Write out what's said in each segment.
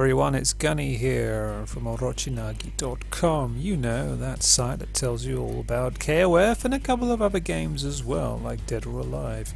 Everyone, it's Gunny here from orochinagi.com. You know, that site that tells you all about KOF and a couple of other games as well, like Dead or Alive.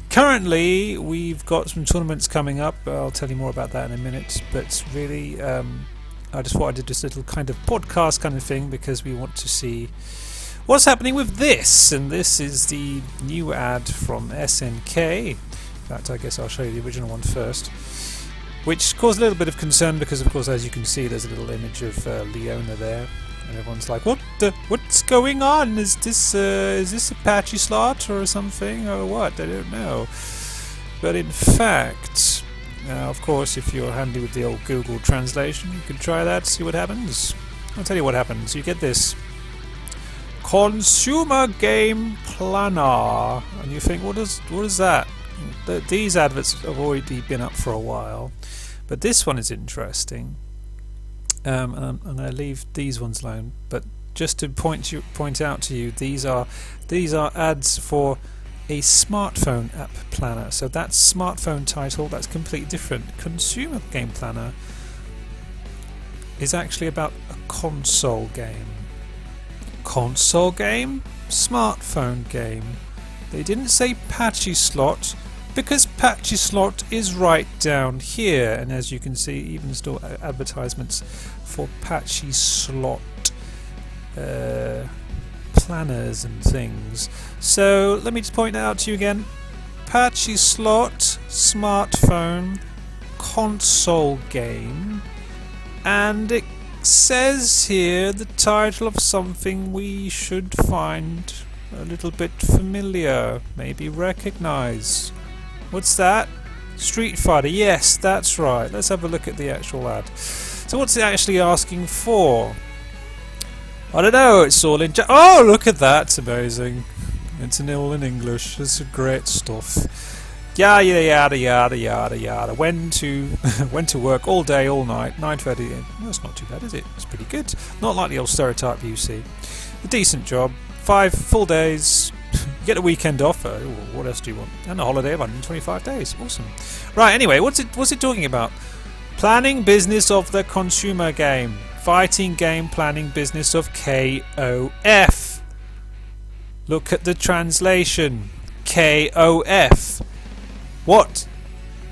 Currently, we've got some tournaments coming up. I'll tell you more about that in a minute, but really, I just thought I'd do this little kind of podcast kind of thing because we want to see what's happening with this, and this is the new ad from SNK. In fact, I guess I'll show you the original one first, which caused a little bit of concern because, of course, as you can see, there's a little image of Leona there, and everyone's like, what's going on? Is this a patchy slot or something, or what? I don't know. But in fact, of course, if you're handy with the old Google translation, you can try that, see what happens. I'll tell you what happens. You get this consumer game planner, and you think, what is that? These adverts have already been up for a while, but this one is interesting. And I'm going to leave these ones alone. But just to point out to you, these are ads for a smartphone app planner. So that smartphone title, that's completely different. Consumer game planner is actually about a console game. Console game, smartphone game. They didn't say patchy slot, because patchy slot is right down here, and as you can see, even still advertisements for patchy slot planners and things. So let me just point that out to you again. Patchy slot, smartphone, console game, and it says here the title of something we should find a little bit familiar, maybe recognize. What's that? Street Fighter. Yes, that's right. Let's have a look at the actual ad. So what's it actually asking for? I don't know. It's all in oh, look at that. It's amazing. It's all in English. It's great stuff. Yada yada yada yada yada. When to work all day, all night, 9:30. Well, that's not too bad, is it? It's pretty good. Not like the old stereotype you see. A decent job. 5 full days. You get a weekend off. What else do you want? And a holiday of 125 days. Awesome. Right. Anyway, what's it talking about? Planning business of the consumer game. Fighting game planning business of KOF. Look at the translation. KOF. What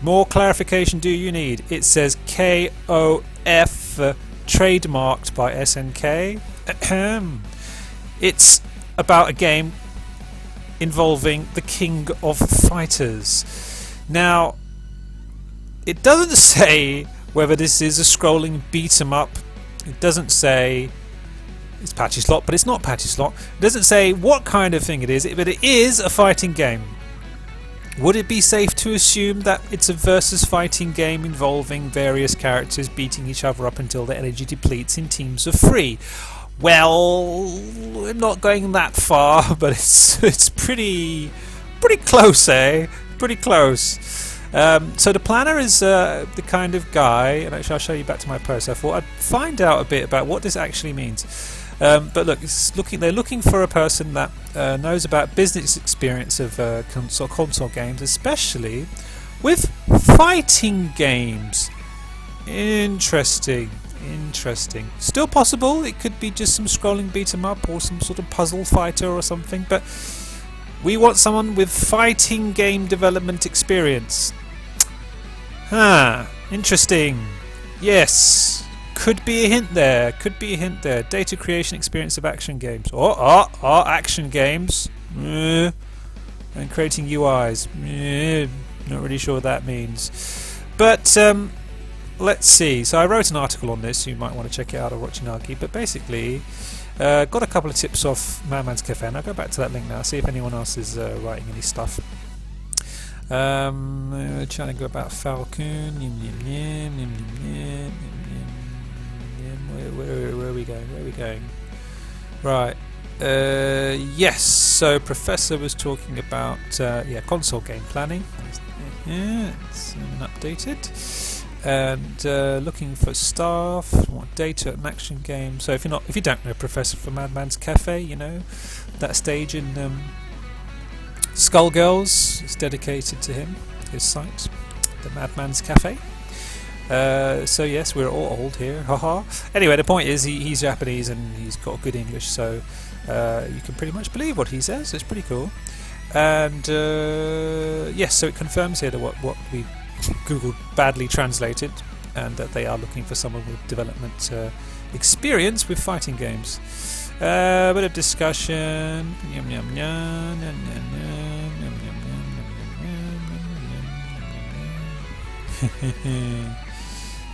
more clarification do you need? It says KOF, trademarked by SNK. It's about a game involving the King of Fighters. Now, it doesn't say whether this is a scrolling beat-em-up. It doesn't say it's patchy slot, but it's not patchy slot. It doesn't say what kind of thing it is, but it is a fighting game. Would it be safe to assume that it's a versus fighting game involving various characters beating each other up until their energy depletes in teams of 3? Well, I'm not going that far, but it's pretty close, eh? Pretty close. So the planner is the kind of guy, and actually I'll show you back to my post. I thought I'd find out a bit about what this actually means. But look, they're looking for a person that knows about business experience of console games, especially with fighting games. Interesting. Still possible. It could be just some scrolling beat 'em up or some sort of puzzle fighter or something. But we want someone with fighting game development experience. Interesting. Yes. Could be a hint there. Data creation experience of action games. Action games. And creating UIs. Not really sure what that means. But let's see. So I wrote an article on this. You might want to check it out on Orochinagi. But basically, got a couple of tips off Madman's Cafe. And I'll go back to that link now. See if anyone else is writing any stuff. Trying to go about Falcon. Where are we going? Right. Yes. So Professor was talking about console game planning. It's updated. And looking for staff, want data and action games. So if you don't know Professor from Madman's Cafe, you know that stage in Skullgirls is dedicated to him, his site, the Madman's Cafe. So yes, we're all old here, haha. Anyway, the point is he's Japanese and he's got good English, so you can pretty much believe what he says. It's pretty cool. And yes, so it confirms here that what we Googled badly translated, and that they are looking for someone with development experience with fighting games. A bit of discussion.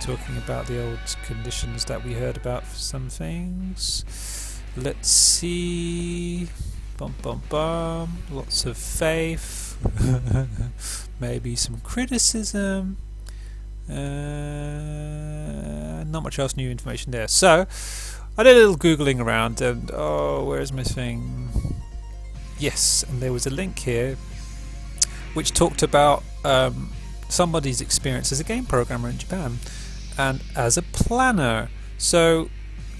Talking about the old conditions that we heard about for some things. Let's see. Bum bum bum. Lots of faith. Maybe some criticism. Not much else new information there. So I did a little googling around, and where's my thing? Yes, and there was a link here which talked about somebody's experience as a game programmer in Japan and as a planner. So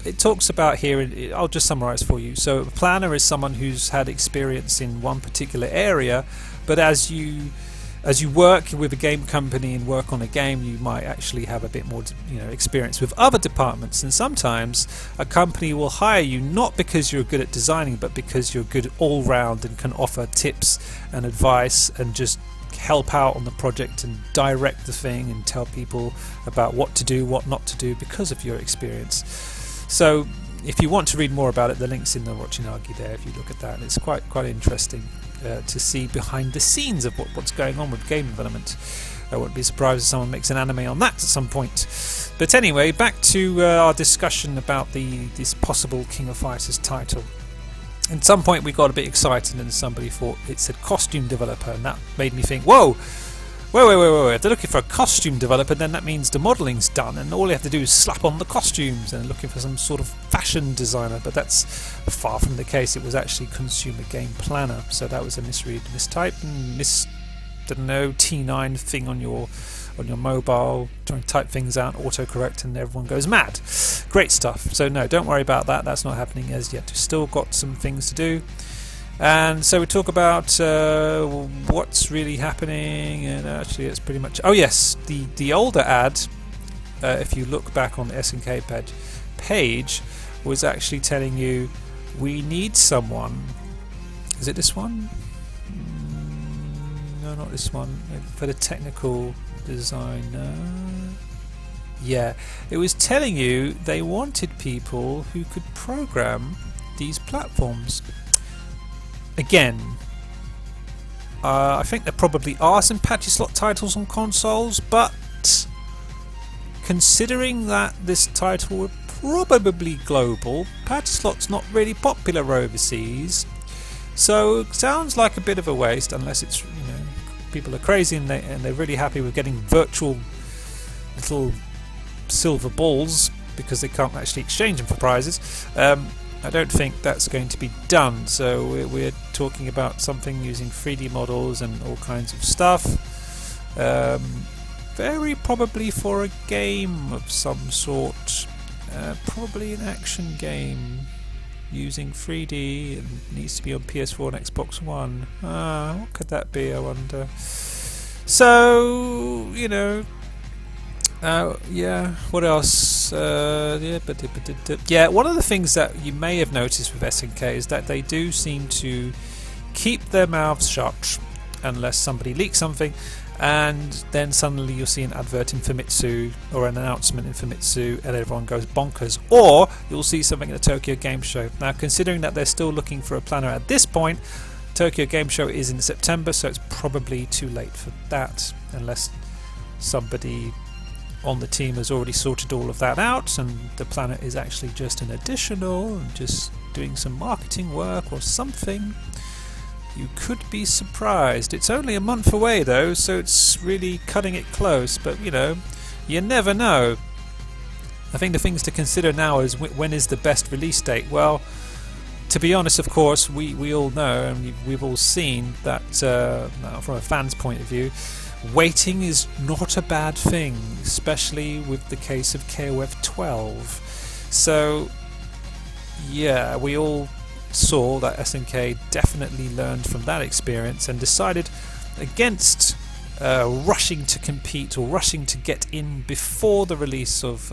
it talks about here, I'll just summarize for you. So a planner is someone who's had experience in one particular area, but as you work with a game company and work on a game, you might actually have a bit more experience with other departments. And sometimes a company will hire you not because you're good at designing, but because you're good all round and can offer tips and advice and just help out on the project and direct the thing and tell people about what to do, what not to do because of your experience. So if you want to read more about it, the link's in the Rochinagi there. If you look at that, it's quite interesting to see behind the scenes of what's going on with game development. I wouldn't be surprised if someone makes an anime on that at some point. But anyway, back to our discussion about this possible King of Fighters title. At some point we got a bit excited and somebody thought it said costume developer, and that made me think, whoa, wait. If they're looking for a costume developer, then that means the modelling's done and all you have to do is slap on the costumes, and looking for some sort of fashion designer. But that's far from the case. It was actually consumer game planner. So that was a misread, mistype, and T9 thing on your mobile, trying to type things out, autocorrect, and everyone goes mad. Great stuff. So no, don't worry about that. That's not happening as yet. We've still got some things to do. And so we talk about what's really happening, and actually it's pretty much... Oh yes, the older ad, if you look back on the SNK page, was actually telling you we need someone. Is it this one? No, not this one. For the technical designer. Yeah, it was telling you they wanted people who could program these platforms. Again, I think there probably are some patchy slot titles on consoles, but considering that this title would probably global, patchy slot's not really popular overseas, so it sounds like a bit of a waste, unless it's people are crazy and they're really happy with getting virtual little silver balls because they can't actually exchange them for prizes. I don't think that's going to be done, so we're talking about something using 3D models and all kinds of stuff. Very probably for a game of some sort, probably an action game using 3D, and needs to be on PS4 and Xbox One. What could that be, I wonder? So, yeah, what else? Yeah, one of the things that you may have noticed with SNK is that they do seem to keep their mouths shut unless somebody leaks something, and then suddenly you'll see an advert in Famitsu or an announcement in Famitsu and everyone goes bonkers, or you'll see something at the Tokyo Game Show. Now, considering that they're still looking for a planner at this point, Tokyo Game Show is in September, so it's probably too late for that, unless somebody on the team has already sorted all of that out and the planner is actually just an additional and just doing some marketing work or something. You could be surprised. It's only a month away though, so it's really cutting it close, but you never know. I think the things to consider now is when is the best release date. Well, to be honest, of course, we all know and we've all seen that from a fan's point of view, waiting is not a bad thing, especially with the case of KOFXIV. So yeah, we all saw that SNK definitely learned from that experience and decided against rushing to compete or rushing to get in before the release of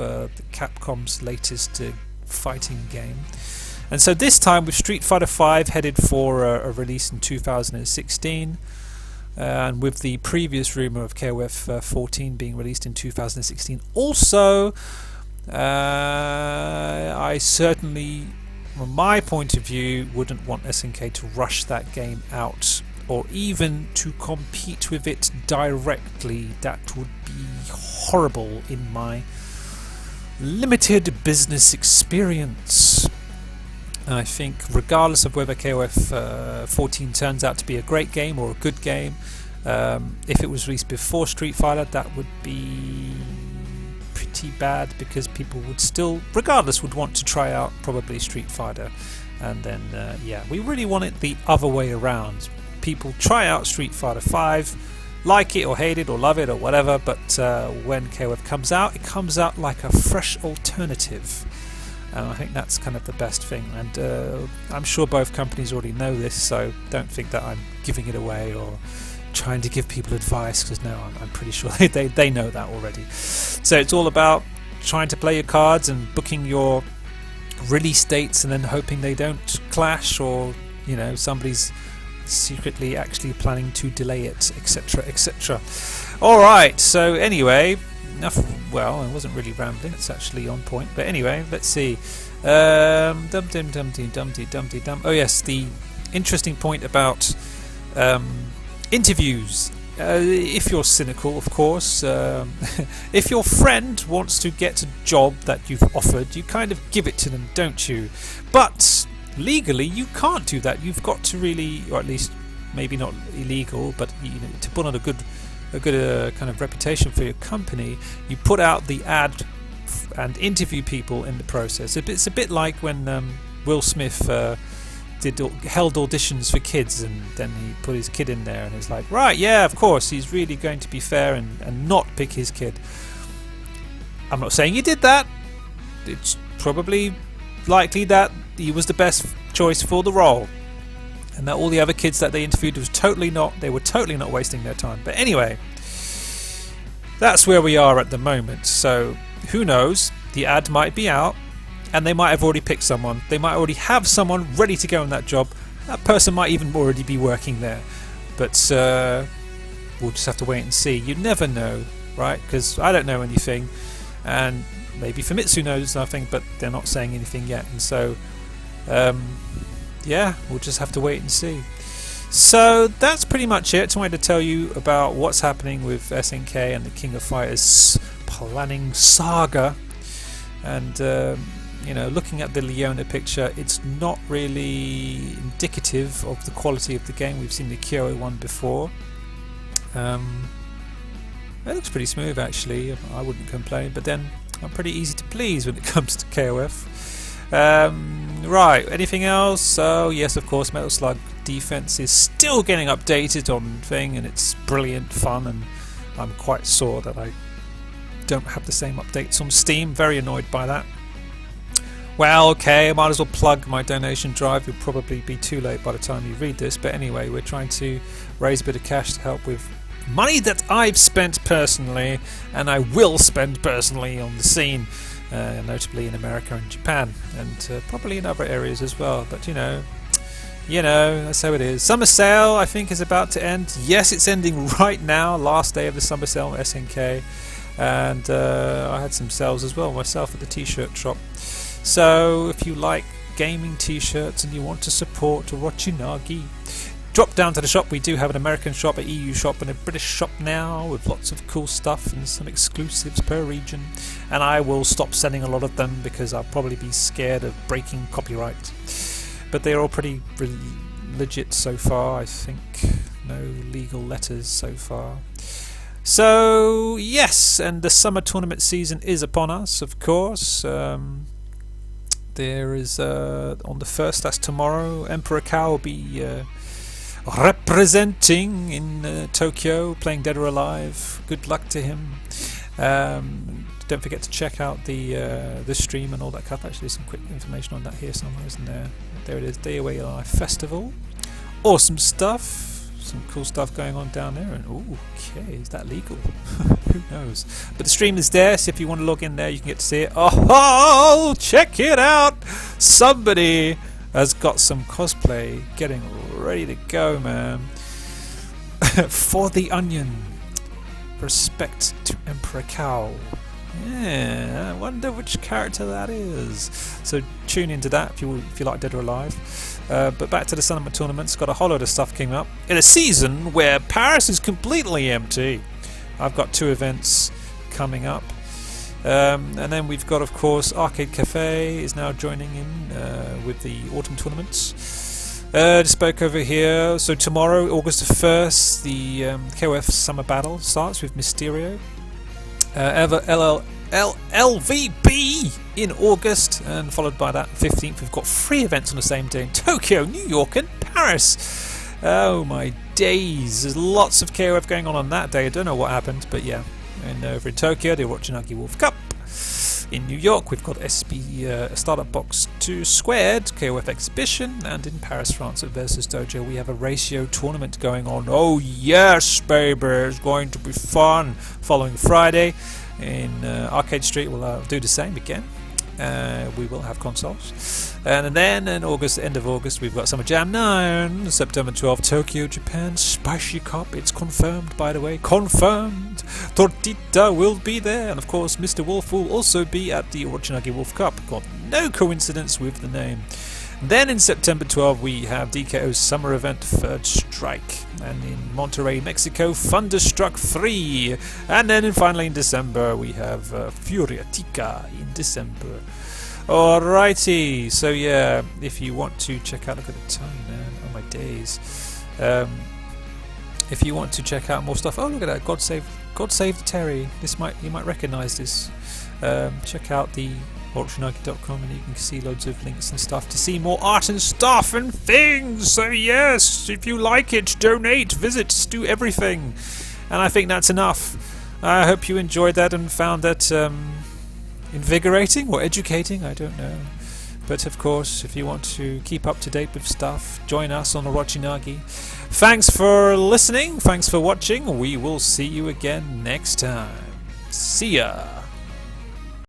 Capcom's latest fighting game. And so this time with Street Fighter V headed for a release in 2016, and with the previous rumour of KOF14 being released in 2016 also, I certainly, from my point of view, wouldn't want SNK to rush that game out or even to compete with it directly. That would be horrible in my limited business experience. I think regardless of whether KOF 14 turns out to be a great game or a good game, if it was released before Street Fighter, that would be pretty bad, because people would still, regardless, would want to try out probably Street Fighter. And then yeah, we really want it the other way around. People try out Street Fighter V, like it or hate it or love it or whatever, but when KOF comes out, it comes out like a fresh alternative. And I think that's kind of the best thing, and I'm sure both companies already know this, so don't think that I'm giving it away or trying to give people advice, because no, I'm pretty sure they know that already. So it's all about trying to play your cards and booking your release dates and then hoping they don't clash, or you know, somebody's secretly actually planning to delay it, etc, etc. Alright, so anyway, enough. Well, I wasn't really rambling, it's actually on point, but anyway, let's see. Oh yes, the interesting point about interviews. If you're cynical, of course, if your friend wants to get a job that you've offered, you kind of give it to them, don't you? But legally you can't do that. You've got to really, or at least maybe not illegal, but you know, to put on a good kind of reputation for your company, you put out the ad and interview people in the process. It's a bit like when Will Smith held auditions for kids, and then he put his kid in there, and it's like, right, yeah, of course, he's really going to be fair and not pick his kid. I'm not saying he did that. It's probably likely that he was the best choice for the role, and that all the other kids that they interviewed were totally not wasting their time. But anyway, that's where we are at the moment. So who knows, the ad might be out and they might have already picked someone. They might already have someone ready to go in that job. That person might even already be working there, but we'll just have to wait and see. You never know, right? Because I don't know anything, and maybe Famitsu knows nothing, but they're not saying anything yet, and so yeah, we'll just have to wait and see. So that's pretty much it. Just wanted to tell you about what's happening with SNK and the King of Fighters planning saga. And you know, looking at the Leona picture, it's not really indicative of the quality of the game. We've seen the Kyoto one before. It looks pretty smooth, actually. I wouldn't complain, but then I'm pretty easy to please when it comes to KOF. Right, anything else? Oh yes, of course, Metal Slug Defense is still getting updated on thing, and it's brilliant fun, and I'm quite sore that I don't have the same updates on Steam. Very annoyed by that. Well, okay, I might as well plug my donation drive. It'll probably be too late by the time you read this, but anyway, we're trying to raise a bit of cash to help with money that I've spent personally, and I will spend personally on the scene, notably in America and Japan, and probably in other areas as well. But you know, that's how it is. Summer sale, I think, is about to end. Yes, it's ending right now. Last day of the summer sale at SNK, and I had some sales as well myself at the t-shirt shop. So if you like gaming t-shirts and you want to support Orochinagi, drop down to the shop. We do have an American shop, an EU shop, and a British shop now, with lots of cool stuff and some exclusives per region. And I will stop sending a lot of them because I'll probably be scared of breaking copyright. But they're all pretty legit so far, I think. No legal letters so far. So yes, and the summer tournament season is upon us, of course. There is on the 1st, that's tomorrow, Emperor Cow will be representing in Tokyo, playing Dead or Alive. Good luck to him. Don't forget to check out the stream and all that stuff. Actually, there's some quick information on that here somewhere, isn't there? There it is, Day Away Live Festival. Awesome stuff. some cool stuff going on down there. And ooh, okay, is that legal? Who knows? But the stream is there, so if you want to log in there, you can get to see it. Oh, check it out! Somebody has got some cosplay getting ready to go, man. For the Onion. Respect to Emperor Cow. Yeah, I wonder which character that is. So tune into that if you like Dead or Alive. But back to the Sun tournaments. Got a whole load of stuff coming up in a season where Paris is completely empty. I've got 2 events coming up, and then we've got, of course, Arcade Cafe is now joining in with the autumn tournaments. Just spoke over here. So tomorrow, August the 1st, the KOF Summer Battle starts with Mysterio. LVB in August, and followed by that 15th we've got 3 events on the same day in Tokyo, New York and Paris. Oh my days, there's lots of KOF going on that day. I don't know what happened, but yeah. And over in Tokyo, the Orochinagi Wolf Cup. In New York we've got SB Startup Box 2 Squared KOF Exhibition, and in Paris, France at Versus Dojo we have a ratio tournament going on. Oh yes, baby, it's going to be fun. Following Friday in Arcade Street we'll do the same again. We will have consoles, and then in August, end of August, we've got Summer Jam 9, September 12, Tokyo, Japan, Spicy Cup. It's confirmed, by the way, confirmed. Tortita will be there, and of course Mr. Wolf will also be at the Orochinagi Wolf Cup. Got no coincidence with the name. Then in September 12 we have DKO's summer event Third Strike, and in Monterrey, Mexico, Thunderstruck 3, and then finally in December we have Furiatica in December. Alrighty, so yeah, if you want to check out, look at the time, man, oh my days. If you want to check out more stuff, oh look at that, God Save the Terry. You might recognise this. Check out the Orochinagi.com and you can see loads of links and stuff to see more art and stuff and things. So yes, if you like it, donate, visit, do everything. And I think that's enough. I hope you enjoyed that and found that invigorating or educating, I don't know. But of course, if you want to keep up to date with stuff, join us on Orochinagi. Thanks for listening, thanks for watching. We will see you again next time. See ya!